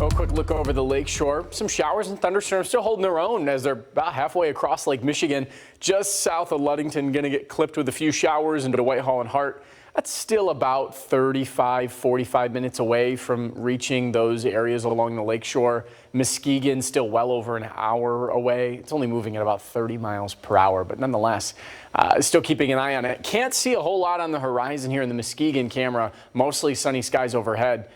A quick look over the lakeshore. Some showers and thunderstorms still holding their own as they're about halfway across Lake Michigan, just south of Ludington. Going to get clipped with a few showers into Whitehall and Hart. That's still about 45 minutes away from reaching those areas along the lakeshore. Muskegon still well over an hour away. It's only moving at about 30 miles per hour, but nonetheless, still keeping an eye on it. Can't see a whole lot on the horizon here in the Muskegon camera. Mostly sunny skies overhead.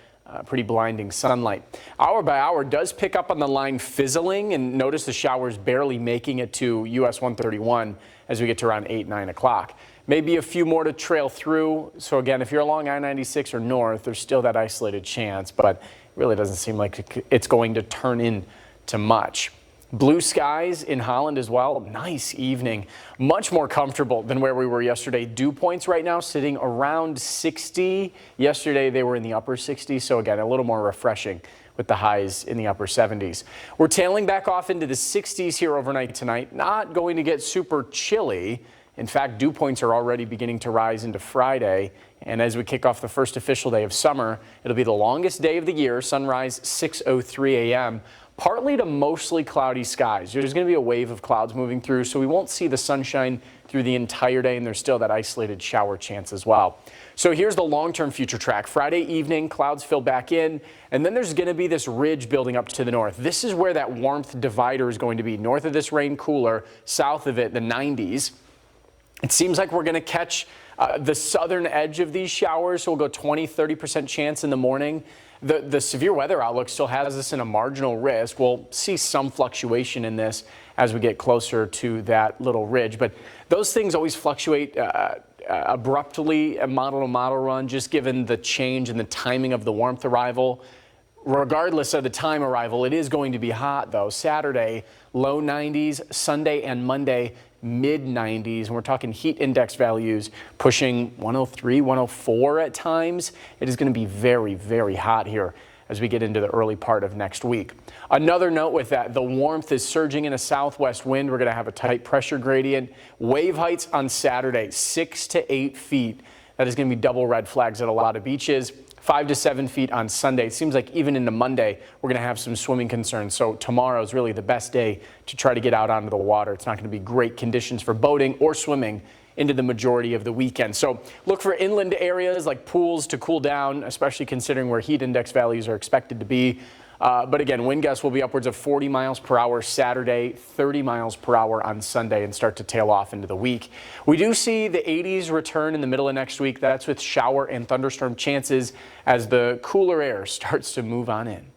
Pretty blinding sunlight. Hour by hour does pick up on the line fizzling, and notice the showers barely making it to US 131 as we get to around 8-9 o'clock. Maybe a few more to trail through. So again, if you're along I-96 or north, there's still that isolated chance, but it really doesn't seem like it's going to turn into much. Blue skies in Holland as well. Nice evening. Much more comfortable than where we were yesterday. Dew points right now sitting around 60. Yesterday they were in the upper 60s. So again, a little more refreshing with the highs in the upper 70s. We're tailing back off into the 60s here overnight tonight. Not going to get super chilly. In fact, dew points are already beginning to rise into Friday. And as we kick off the first official day of summer, it'll be the longest day of the year. Sunrise 6:03 a.m. Partly to mostly cloudy skies. There's going to be a wave of clouds moving through, so we won't see the sunshine through the entire day, and there's still that isolated shower chance as well. So here's the long-term future track. Friday evening, clouds fill back in, and then there's going to be this ridge building up to the north. This is where that warmth divider is going to be. North of this rain cooler, south of it, the 90s. It seems like we're going to catch the southern edge of these showers, so we'll go 20-30% chance in the morning. The severe weather outlook still has us in a marginal risk. We'll see some fluctuation in this as we get closer to that little ridge, but those things always fluctuate abruptly, a model-to-model run, just given the change in the timing of the warmth arrival. Regardless of the time arrival, it is going to be hot though. Saturday, low 90s, Sunday and Monday, mid 90s, and we're talking heat index values pushing 103, 104 at times. It is going to be very, very hot here as we get into the early part of next week. Another note with that, the warmth is surging in a southwest wind. We're going to have a tight pressure gradient. Wave heights on Saturday, 6 to 8 feet. That is going to be double red flags at a lot of beaches. 5 to 7 feet on Sunday. It seems like even into Monday, we're going to have some swimming concerns. So tomorrow is really the best day to try to get out onto the water. It's not going to be great conditions for boating or swimming into the majority of the weekend. So look for inland areas like pools to cool down, especially considering where heat index values are expected to be. But again, wind gusts will be upwards of 40 miles per hour Saturday, 30 miles per hour on Sunday, and start to tail off into the week. We do see the 80s return in the middle of next week. That's with shower and thunderstorm chances as the cooler air starts to move on in.